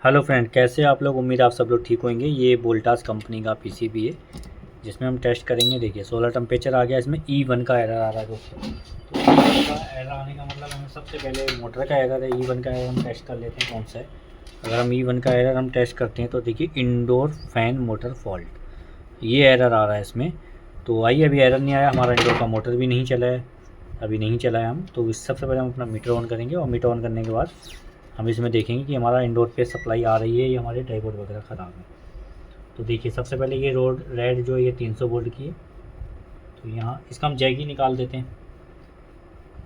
Hello friend, कैसे आप लोग। उम्मीद आप सब लोग ठीक होंगे। ये वोल्टास कंपनी का पीसीबी है जिसमें हम टेस्ट करेंगे। देखिए 16 टेम्परेचर आ गया। इसमें E1 का एरर आ रहा है दोस्तों। तो E1 का एरर आने का मतलब हमें सबसे पहले मोटर का एरर है। E1 का एरर हम टेस्ट कर लेते हैं कौन सा है। अगर हम E1 का एरर हम टेस्ट करते हैं तो देखिए इंडोर फैन मोटर फॉल्ट, ये एरर आ रहा है इसमें। तो आइए, अभी एरर नहीं आया, हमारा इंडोर का मोटर भी नहीं चला है, अभी नहीं चला है। हम तो सबसे पहले हम अपना मीटर ऑन करेंगे और मीटर ऑन करने के बाद हम इसमें देखेंगे कि हमारा इंडोर पे सप्लाई आ रही है या हमारे डायोड वगैरह ख़राब है। तो देखिए सबसे पहले ये रोड रेड जो ये 300 वोल्ट की है। तो यहाँ इसका हम जैक ही निकाल देते हैं।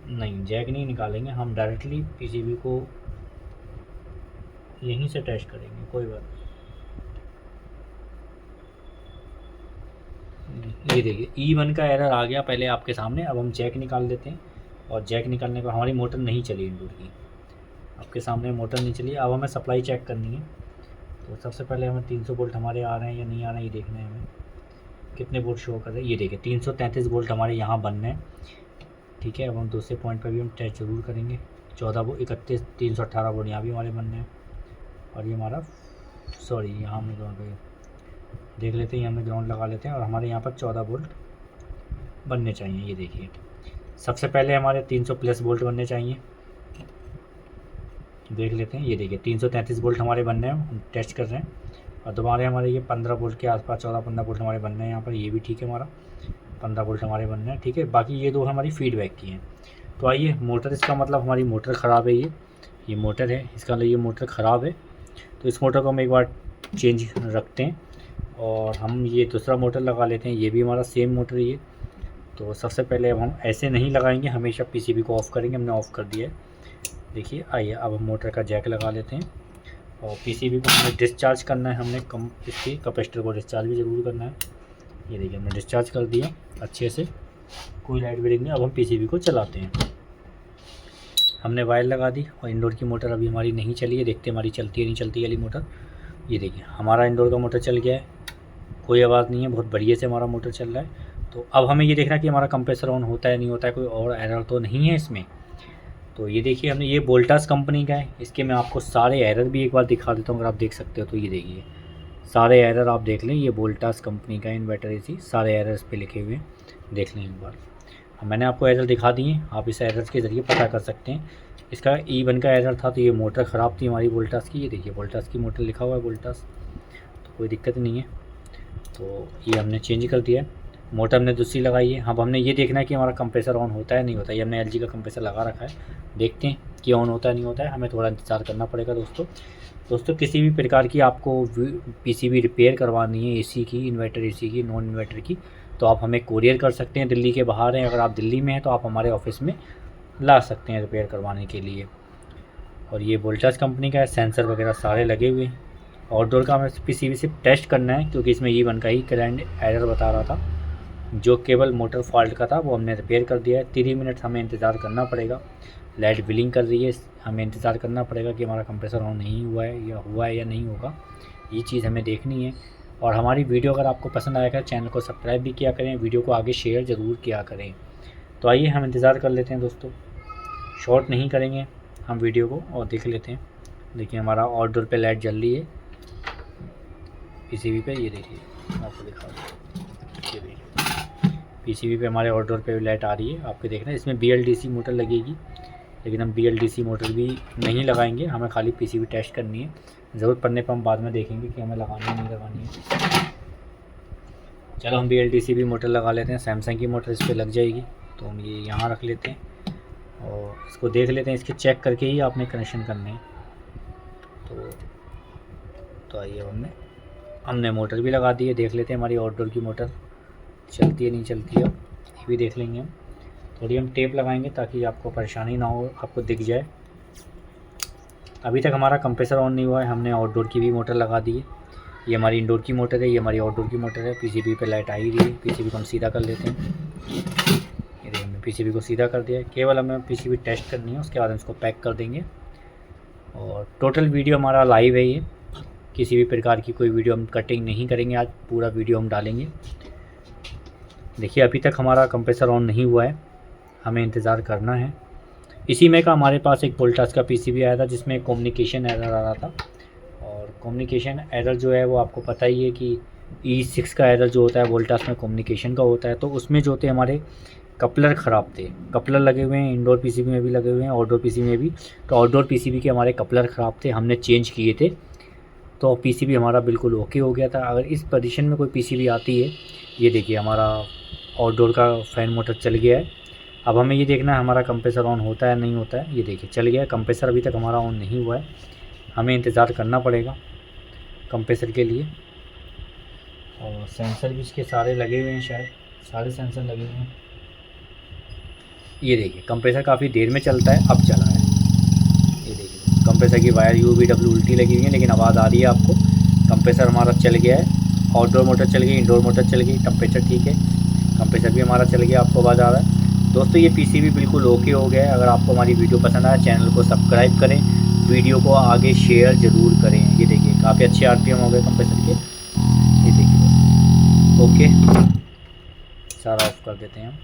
नहीं, जैक नहीं निकालेंगे, हम डायरेक्टली पीसीबी को यहीं से टेस्ट करेंगे, कोई बात नहीं। ये देखिए E1 का एरर आ गया पहले आपके सामने। अब हम जैक निकाल देते हैं और जैक निकालने पर हमारी मोटर नहीं चली इंडोर की, आपके सामने मोटर नहीं चली। अब हमें सप्लाई चेक करनी है। तो सबसे पहले हमें 300 वोल्ट हमारे आ रहे हैं या नहीं आ रहे हैं ये देखना है हमें। कितने वोल्ट शो कर रहे हैं ये देखिए 333 वोल्ट हमारे यहाँ बनने हैं। ठीक है, अब हम दूसरे पॉइंट पर भी हम टेस्ट जरूर करेंगे। 318 वोल्ट यहाँ भी हमारे बनने हैं। और ये हमारा सॉरी यहाँ हमने ग्राउंड देख लेते हैं, हमने ग्राउंड लगा लेते हैं और हमारे यहाँ पर 14 वोल्ट बनने चाहिए। ये देखिए सबसे पहले हमारे 300 प्लस वोल्ट बनने चाहिए, देख लेते हैं। ये देखिए 333 वोल्ट हमारे बनने हैं, हम टेस्ट कर रहे हैं। और दोबारा हमारे ये 15 वोल्ट के आसपास 14-15 वोल्ट हमारे बनने हैं यहाँ पर। ये भी ठीक है, हमारा 15 वोल्ट हमारे बनने हैं। ठीक है, बाकी ये दो हमारी फीडबैक की हैं। तो आइए, मोटर इसका मतलब हमारी मोटर ख़राब है। ये मोटर है, इसका मतलब ये मोटर ख़राब है। तो इस मोटर को हम एक बार चेंज रखते हैं और हम ये दूसरा मोटर लगा लेते हैं। ये भी हमारा सेम मोटर ही है। तो सबसे पहले अब हम ऐसे नहीं लगाएंगे, हमेशा पीसीबी को ऑफ़ करेंगे। हमने ऑफ़ कर दिया है। देखिए आइए, अब हम मोटर का जैक लगा लेते हैं और पीसीबी को हमें डिस्चार्ज करना है। हमने इसकी कैपेसिटर को डिस्चार्ज भी ज़रूर करना है। ये देखिए हमने डिस्चार्ज कर दिया अच्छे से, कोई लाइट ब्रेक नहीं। अब हम पीसीबी को चलाते हैं। हमने वायर लगा दी और इंडोर की मोटर अभी हमारी नहीं चली है। देखते हैं हमारी चलती है नहीं चलती वाली मोटर। ये देखिए हमारा इंडोर का मोटर चल गया है, कोई आवाज़ नहीं है, बहुत बढ़िया से हमारा मोटर चल रहा है। तो अब हमें ये देखना है कि हमारा कंप्रेसर ऑन होता है नहीं होता है, कोई और एरर तो नहीं है इसमें। तो ये देखिए हमने ये वोल्टास कंपनी का है। इसके मैं आपको सारे एरर भी एक बार दिखा देता हूँ, अगर आप देख सकते हो तो। ये देखिए सारे एरर आप देख लें, ये वोल्टास कंपनी का इन्वर्टर एसी, सारे एरर इस पर लिखे हुए हैं, देख लें एक बार। मैंने आपको एरर दिखा दिए, आप इस एरर के ज़रिए पता कर सकते हैं। इसका E1 का एरर था, तो ये मोटर ख़राब थी हमारी वोल्टास की। ये देखिए वोल्टास की मोटर लिखा हुआ है वोल्टास, तो कोई दिक्कत नहीं है। तो ये हमने चेंज कर दिया है, मोटर हमने दूसरी लगाई है। अब हमने ये देखना है कि हमारा कंप्रेसर ऑन होता है नहीं होता है। ये हमने LG का कंप्रेसर लगा रखा है, देखते हैं कि ऑन होता है नहीं होता है। हमें थोड़ा इंतज़ार करना पड़ेगा दोस्तों। किसी भी प्रकार की आपको पीसीबी रिपेयर करवानी है, एसी की, इन्वर्टर एसी की, नॉन इन्वर्टर की, तो आप हमें कोरियर कर सकते हैं। दिल्ली के बाहर हैं, अगर आप दिल्ली में हैं तो आप हमारे ऑफिस में ला सकते हैं रिपेयर करवाने के लिए। और ये वोल्टास कंपनी का है, सेंसर वगैरह सारे लगे हुए हैं। आउटडोर का हमें पीसीबी सिर्फ टेस्ट करना है, क्योंकि इसमें E1 का ही करंट एरर बता रहा था। जो केवल मोटर फॉल्ट का था वो हमने रिपेयर कर दिया है। 3 मिनट हमें इंतज़ार करना पड़ेगा। लाइट बिलिंग कर रही है, हमें इंतज़ार करना पड़ेगा कि हमारा कंप्रेसर ऑन नहीं हुआ है या नहीं होगा। ये चीज़ हमें देखनी है। और हमारी वीडियो अगर आपको पसंद आएगा, चैनल को सब्सक्राइब भी किया करें, वीडियो को आगे शेयर ज़रूर किया करें। तो आइए हम इंतज़ार कर लेते हैं दोस्तों, शॉर्ट नहीं करेंगे हम वीडियो को और देख लेते हैं। देखिए हमारा आउटडोर पे लाइट जल रही है पीसीबी पे। ये देखिए आपको दिखा दूँ, ये देखिए पीसीबी पे हमारे आउटडोर पे लाइट आ रही है, आपके देखना है। इसमें BLDC मोटर लगेगी, लेकिन हम BLDC मोटर भी नहीं लगाएंगे, हमें खाली पीसीबी टेस्ट करनी है। ज़रूरत पड़ने पर हम बाद में देखेंगे कि हमें लगानी है नहीं लगानी है। चलो हम BLDC भी मोटर लगा लेते हैं। सैमसंग की मोटर इस पर लग जाएगी, तो हम ये यहाँ रख लेते हैं और इसको देख लेते हैं। इसके चेक करके ही आपने कनेक्शन करने हैं। तो आइए हमने मोटर भी लगा दी है, देख लेते हैं हमारी आउटडोर की मोटर चलती है नहीं चलती है, ये भी देख लेंगे हम। थोड़ी हम टेप लगाएंगे ताकि आपको परेशानी ना हो, आपको दिख जाए। अभी तक हमारा कंप्रेसर ऑन नहीं हुआ है। हमने आउटडोर की भी मोटर लगा दी है। ये हमारी इंडोर की मोटर है, ये हमारी आउटडोर की मोटर है। पीसीबी पे लाइट आ ही रही है, पीसीबी को हम सीधा कर लेते हैं। ये देखिए हमने पीसीबी को सीधा कर दिया है। केवल हमें पीसीबी टेस्ट करनी है, उसके बाद हम इसको पैक कर देंगे। और टोटल वीडियो हमारा लाइव है, ये किसी भी प्रकार की कोई वीडियो हम कटिंग नहीं करेंगे, आज पूरा वीडियो हम डालेंगे। देखिए अभी तक हमारा कंप्रेसर ऑन नहीं हुआ है, हमें इंतज़ार करना है। इसी में का हमारे पास एक वोल्टास का पीसीबी आया था जिसमें कम्युनिकेशन एरर आ रहा था। और कम्युनिकेशन एरर जो है वो आपको पता ही है कि E6 का एरर जो होता है वोल्टास में कम्युनिकेशन का होता है। तो उसमें जो थे हमारे कपलर ख़राब थे, कपलर लगे हुए हैं, इंडोर पीसीबी में भी लगे हुए हैं, आउटडोर पीसीबी में भी। तो आउटडोर पीसीबी के हमारे कपलर ख़राब थे, हमने चेंज किए थे, तो पीसीबी हमारा बिल्कुल ओके हो गया था। अगर इस पोजीशन में कोई पीसीबी आती है, ये देखिए हमारा आउटडोर का फ़ैन मोटर चल गया है। अब हमें ये देखना है हमारा कंप्रेसर ऑन होता है नहीं होता है। ये देखिए चल गया है, कंप्रेसर अभी तक हमारा ऑन नहीं हुआ है, हमें इंतज़ार करना पड़ेगा कंप्रेसर के लिए। और सेंसर भी इसके सारे लगे हुए हैं, शायद सारे सेंसर लगे हुए हैं। ये देखिए कंप्रेसर काफ़ी देर में चलता है, अब चला है। ये देखिए कंप्रेसर की वायर UVW उल्टी लगी हुई है, लेकिन आवाज़ आ रही है आपको। कंप्रेसर हमारा चल गया है, आउटडोर मोटर चल गई, इंडोर मोटर चल गई, टेम्परेचर ठीक है, कंप्रेसर भी हमारा चल गया, आपको आवाज़ आ रहा है। दोस्तों ये पीसीबी बिल्कुल ओके हो गया है। अगर आपको हमारी वीडियो पसंद आए, चैनल को सब्सक्राइब करें, वीडियो को आगे शेयर ज़रूर करें। ये देखिए काफ़ी अच्छे RPM हो गए कंप्रेसर के। ये देखिए ओके, सारा ऑफ कर देते हैं हम।